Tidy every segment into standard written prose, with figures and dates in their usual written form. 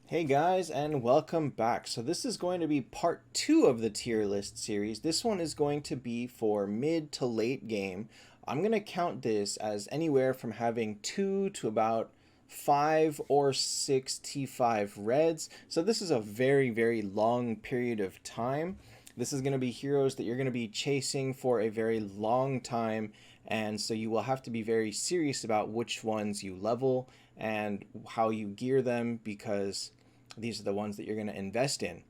Hey guys, and welcome back. So this is going to be part 2 of the tier list series. This one is going to be for mid to late game. I'm going to count this as anywhere from having 2 to about 5 or 6 T5 reds. So this is a very long period of time. This is going to be heroes that you're going to be chasing for a very long time, and so you will have to be very serious about which ones you level and how you gear them, because these are the ones that you're going to invest in.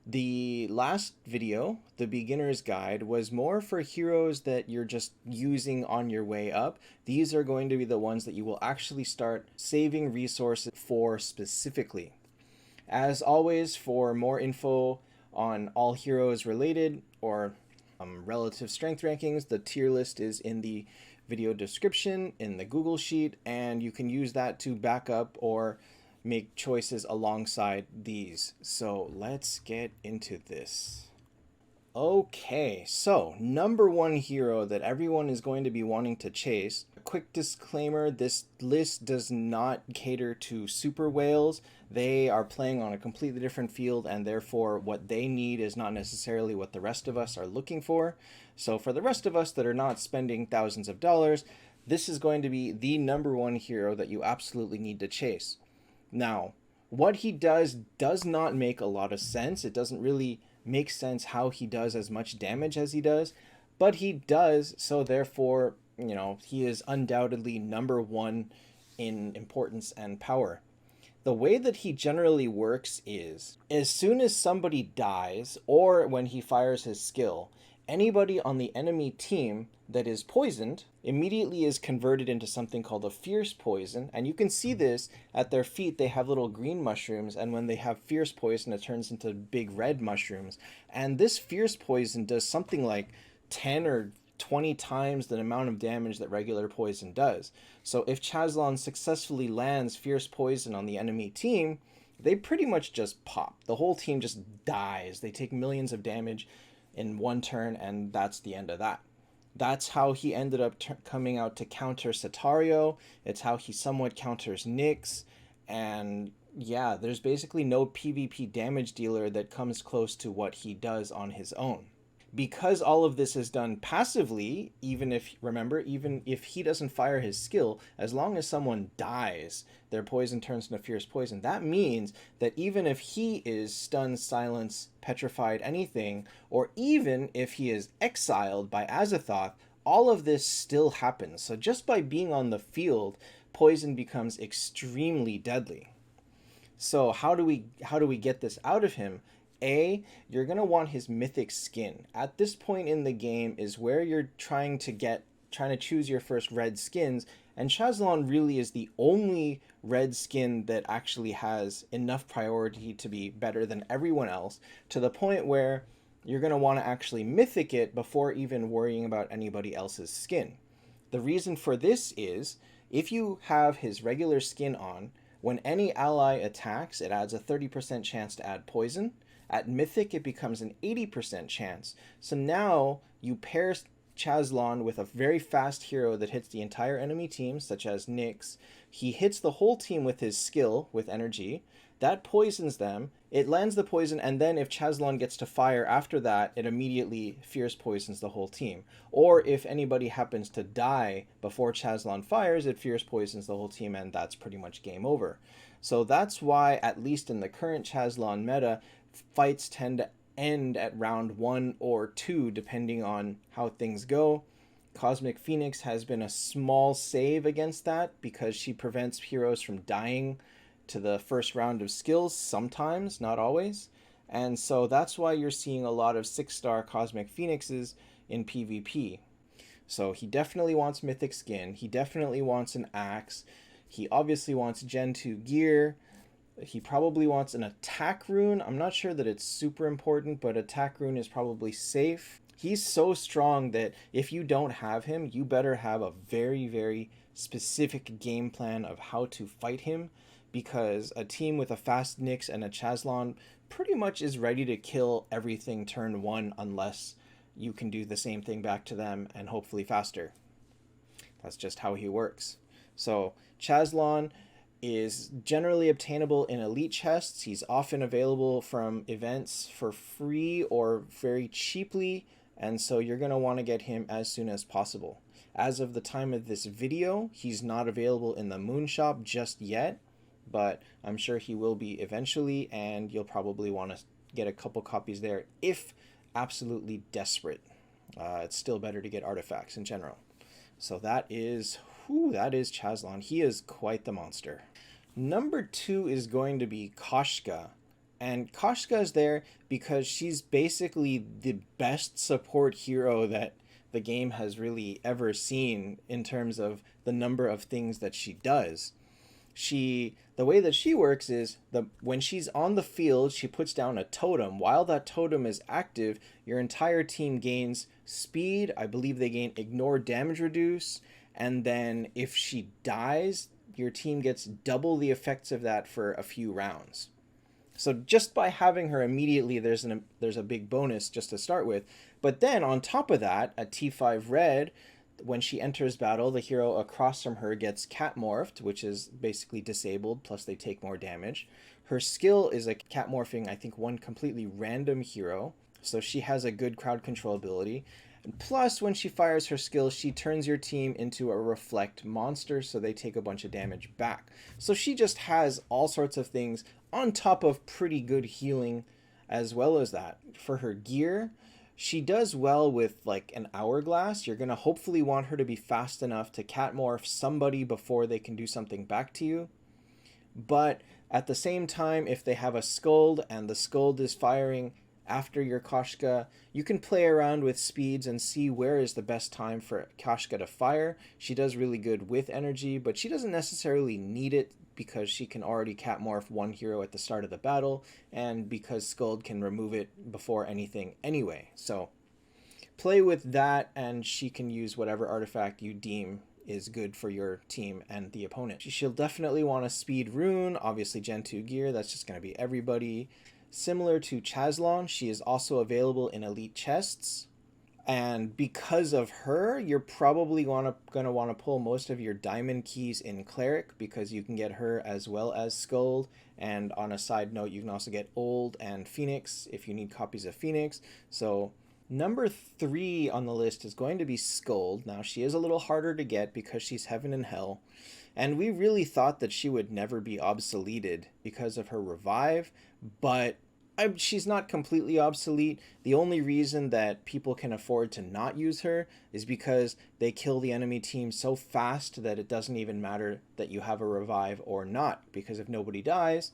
The last video, the beginner's guide, was more for heroes that you're just using on your way up. These are going to be the ones that you will actually start saving resources for specifically. As always, for more info on all heroes related or relative strength rankings, the tier list is in the video description in the Google Sheet, and you can use that to back up or make choices alongside these. So let's get into this. Okay, so number one hero that everyone is going to be wanting to chase. A quick disclaimer, this list does not cater to super whales. They are playing on a completely different field, and therefore what they need is not necessarily what the rest of us are looking for. So for the rest of us that are not spending thousands of dollars, this is going to be the number one hero that you absolutely need to chase. Now, what he does not make a lot of sense. It doesn't really make sense how he does as much damage as he does, but he does, so therefore, he is undoubtedly number one in importance and power. The way that he generally works is, as soon as somebody dies, or when he fires his skill, anybody on the enemy team that is poisoned immediately is converted into something called a fierce poison. And you can see this at their feet. They have little green mushrooms, and when they have fierce poison, it turns into big red mushrooms. And this fierce poison does something like 10 or 20 times the amount of damage that regular poison does. So if Chazlon successfully lands fierce poison on the enemy team, they pretty much just pop. The whole team just dies. They take millions of damage in one turn, and that's the end of that. That's how he ended up coming out to counter Satario. It's how he somewhat counters Nyx. And yeah, there's basically no PvP damage dealer that comes close to what he does on his own. Because all of this is done passively, even if he doesn't fire his skill, as long as someone dies, their poison turns into fierce poison. That means that even if he is stunned, silenced, petrified, anything, or even if he is exiled by Azathoth, all of this still happens. So just by being on the field, poison becomes extremely deadly. So how do we get this out of him? You're going to want his mythic skin. At this point in the game is where you're trying to choose your first red skins, and Chazlon really is the only red skin that actually has enough priority to be better than everyone else, to the point where you're going to want to actually mythic it before even worrying about anybody else's skin. The reason for this is, if you have his regular skin on, when any ally attacks, it adds a 30% chance to add poison. At Mythic, it becomes an 80% chance. So now you pair Chazlon with a very fast hero that hits the entire enemy team, such as Nyx. He hits the whole team with his skill, with energy. That poisons them. It lands the poison, and then if Chazlon gets to fire after that, it immediately fierce poisons the whole team. Or if anybody happens to die before Chazlon fires, it fierce poisons the whole team, and that's pretty much game over. So that's why, at least in the current Chazlon meta, fights tend to end at round 1 or 2, depending on how things go. Cosmic Phoenix has been a small save against that, because she prevents heroes from dying to the first round of skills sometimes, not always. And so that's why you're seeing a lot of 6-star Cosmic Phoenixes in PvP. So he definitely wants Mythic Skin. He definitely wants an axe. He obviously wants Gen 2 gear. He probably wants an attack rune. I'm not sure that it's super important, but attack rune is probably safe. He's so strong that if you don't have him, you better have a very specific game plan of how to fight him, because a team with a fast Nyx and a Chazlon pretty much is ready to kill everything turn 1 unless you can do the same thing back to them and hopefully faster. That's just how he works. So Chazlon is generally obtainable in elite chests. He's often available from events for free or very cheaply, and so you're going to want to get him as soon as possible. As of the time of this video, he's not available in the Moon Shop just yet, but I'm sure he will be eventually, and you'll probably want to get a couple copies there if absolutely desperate. It's still better to get artifacts in general. So that is Chazlon. He is quite the monster. Number 2 is going to be Koshka. And Koshka is there because she's basically the best support hero that the game has really ever seen in terms of the number of things that she does. The way that she works is when she's on the field, she puts down a totem. While that totem is active, your entire team gains speed. I believe they gain ignore damage reduce, and then if she dies, your team gets double the effects of that for a few rounds. So just by having her immediately, there's a big bonus just to start with. But then on top of that, at T5 red, when she enters battle, the hero across from her gets cat morphed, which is basically disabled, plus they take more damage. Her skill is a cat morphing, I think, one completely random hero, so she has a good crowd control ability. And plus, when she fires her skill, she turns your team into a reflect monster, so they take a bunch of damage back. So she just has all sorts of things on top of pretty good healing as well as that. For her gear, she does well with like an hourglass. You're going to hopefully want her to be fast enough to catmorph somebody before they can do something back to you. But at the same time, if they have a scold and the scold is firing after your Koshka, you can play around with speeds and see where is the best time for Koshka to fire. She does really good with energy, but she doesn't necessarily need it because she can already catmorph one hero at the start of the battle, and because Skuld can remove it before anything anyway. So play with that, and she can use whatever artifact you deem is good for your team and the opponent. She'll definitely want a speed rune, obviously Gen 2 gear, that's just going to be everybody. Similar to Chazlon, she is also available in elite chests. And because of her, you're probably going to want to pull most of your diamond keys in Cleric, because you can get her as well as Skuld. And on a side note, you can also get Old and Phoenix if you need copies of Phoenix. So number 3 on the list is going to be Skuld. Now, she is a little harder to get because she's Heaven and Hell. And we really thought that she would never be obsoleted because of her revive, but she's not completely obsolete. The only reason that people can afford to not use her is because they kill the enemy team so fast that it doesn't even matter that you have a revive or not, because if nobody dies,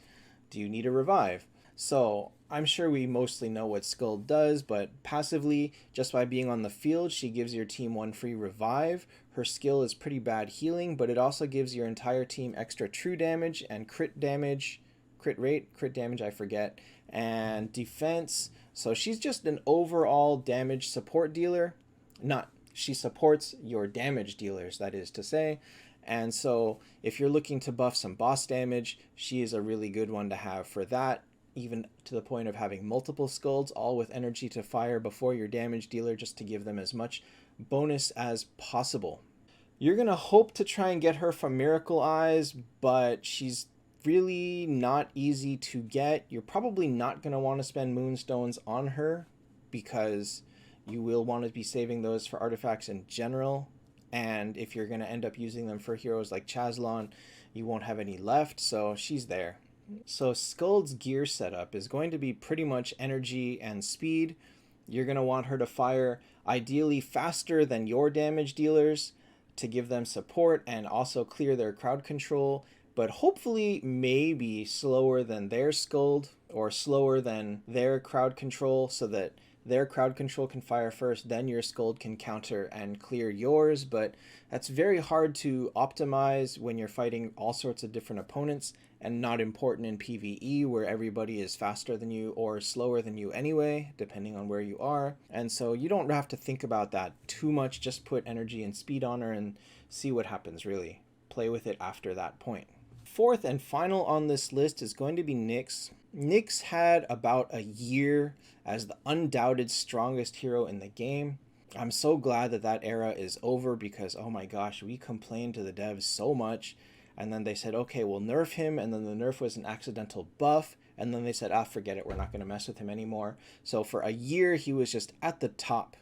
do you need a revive? So I'm sure we mostly know what Skuld does, but passively, just by being on the field, she gives your team 1 free revive. Her skill is pretty bad healing, but it also gives your entire team extra true damage and crit damage, crit damage, I forget, and defense. So she's just an overall damage support dealer. She supports your damage dealers, that is to say. And so if you're looking to buff some boss damage, she is a really good one to have for that, even to the point of having multiple Skulds, all with energy to fire before your damage dealer, just to give them as much bonus as possible. You're going to hope to try and get her from Miracle Eyes, but she's really not easy to get. You're probably not going to want to spend Moonstones on her because you will want to be saving those for artifacts in general. And if you're going to end up using them for heroes like Chazlon, you won't have any left, so she's there. So Skuld's gear setup is going to be pretty much energy and speed. You're going to want her to fire ideally faster than your damage dealers to give them support and also clear their crowd control, but hopefully maybe slower than their Skuld or slower than their crowd control, so that their crowd control can fire first, then your Skuld can counter and clear yours. But that's very hard to optimize when you're fighting all sorts of different opponents, and not important in PvE where everybody is faster than you or slower than you anyway, depending on where you are. And so you don't have to think about that too much. Just put energy and speed on her and see what happens, really. Play with it after that point. Fourth and final on this list is going to be Nyx. Nyx had about a year as the undoubted strongest hero in the game. I'm so glad that that era is over because, oh my gosh, we complained to the devs so much And then they said, okay, we'll nerf him. And then the nerf was an accidental buff. And then they said, forget it. We're not going to mess with him anymore. So for a year, he was just at the top.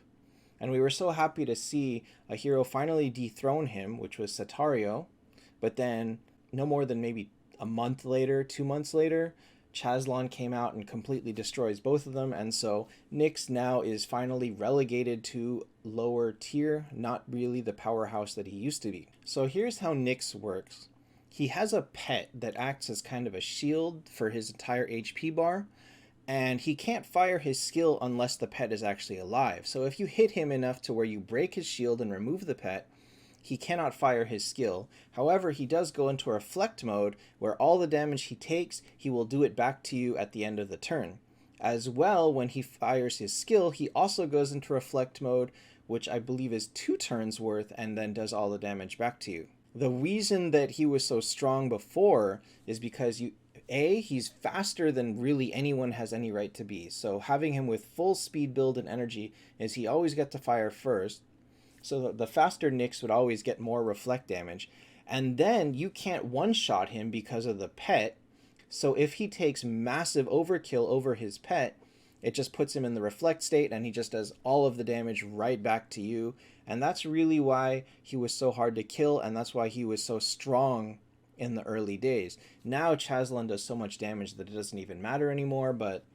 And we were so happy to see a hero finally dethrone him, which was Setario. But then no more than maybe a month later, 2 months later, Chazlon came out and completely destroys both of them. And so Nyx now is finally relegated to lower tier, not really the powerhouse that he used to be. So here's how Nyx works. He has a pet that acts as kind of a shield for his entire HP bar, and he can't fire his skill unless the pet is actually alive. So if you hit him enough to where you break his shield and remove the pet, he cannot fire his skill. However, he does go into reflect mode, where all the damage he takes, he will do it back to you at the end of the turn. As well, when he fires his skill, he also goes into reflect mode, which I believe is 2 turns worth, and then does all the damage back to you. The reason that he was so strong before is because he's faster than really anyone has any right to be. So having him with full speed build and energy is he always gets to fire first. So the faster Nyx would always get more reflect damage. And then you can't one-shot him because of the pet. So if he takes massive overkill over his pet, it just puts him in the reflect state and he just does all of the damage right back to you. And that's really why he was so hard to kill, and that's why he was so strong in the early days. Now Chazlon does so much damage that it doesn't even matter anymore, but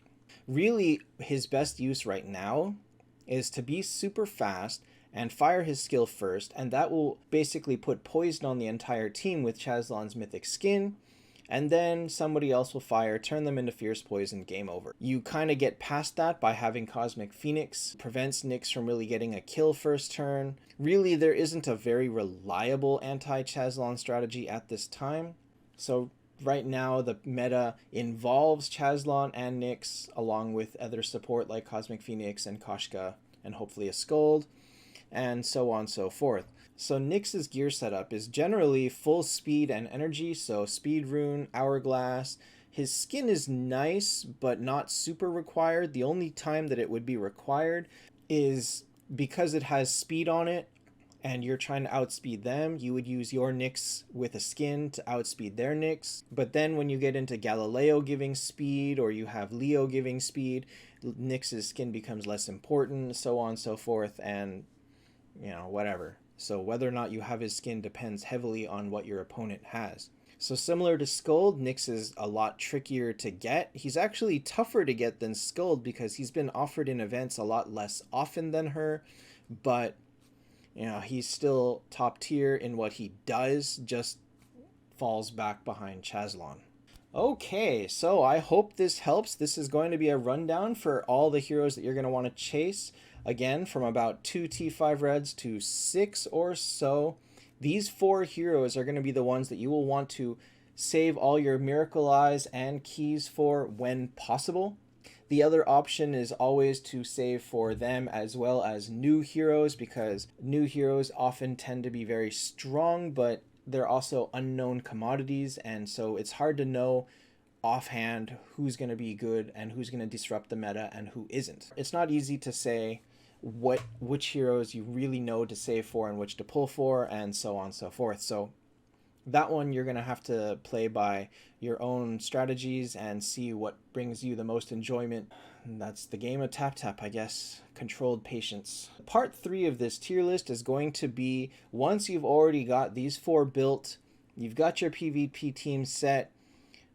really his best use right now is to be super fast and fire his skill first, and that will basically put poison on the entire team with Chazlon's mythic skin, and then somebody else will fire, turn them into fierce poison, game over. You kind of get past that by having Cosmic Phoenix, prevents Nyx from really getting a kill first turn. Really, there isn't a very reliable anti-Chazlon strategy at this time, so right now the meta involves Chazlon and Nyx, along with other support like Cosmic Phoenix and Koshka, and hopefully a Scold, and so on and so forth. So Nyx's gear setup is generally full speed and energy, so speed rune, hourglass. His skin is nice, but not super required. The only time that it would be required is because it has speed on it, and you're trying to outspeed them, you would use your Nyx with a skin to outspeed their Nyx. But then when you get into Galileo giving speed, or you have Leo giving speed, Nyx's skin becomes less important, so on and so forth, and whatever. So whether or not you have his skin depends heavily on what your opponent has. So similar to Scold, Nyx is a lot trickier to get. He's actually tougher to get than Scold because he's been offered in events a lot less often than her, but he's still top tier in what he does, just falls back behind Chazlon. Okay, so I hope this helps. This is going to be a rundown for all the heroes that you're going to want to chase. Again, from about 2 T5 reds to 6 or so. These 4 heroes are going to be the ones that you will want to save all your Miracle Eyes and keys for when possible. The other option is always to save for them as well as new heroes, because new heroes often tend to be very strong, but they're also unknown commodities, and so it's hard to know offhand who's going to be good and who's going to disrupt the meta and who isn't. It's not easy to say which heroes you really know to save for and which to pull for, and so on and so forth. So that one you're going to have to play by your own strategies and see what brings you the most enjoyment. That's the game of Taptap, I guess. Controlled patience. Part 3 of this tier list is going to be, once you've already got these 4 built, you've got your PvP team set,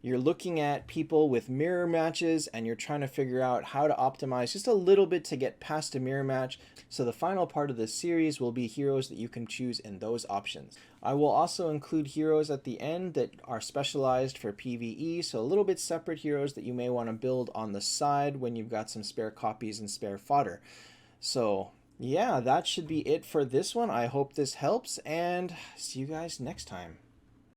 you're looking at people with mirror matches, and you're trying to figure out how to optimize just a little bit to get past a mirror match. So the final part of this series will be heroes that you can choose in those options. I will also include heroes at the end that are specialized for PvE, so a little bit separate heroes that you may want to build on the side when you've got some spare copies and spare fodder. So yeah, that should be it for this one. I hope this helps, and see you guys next time.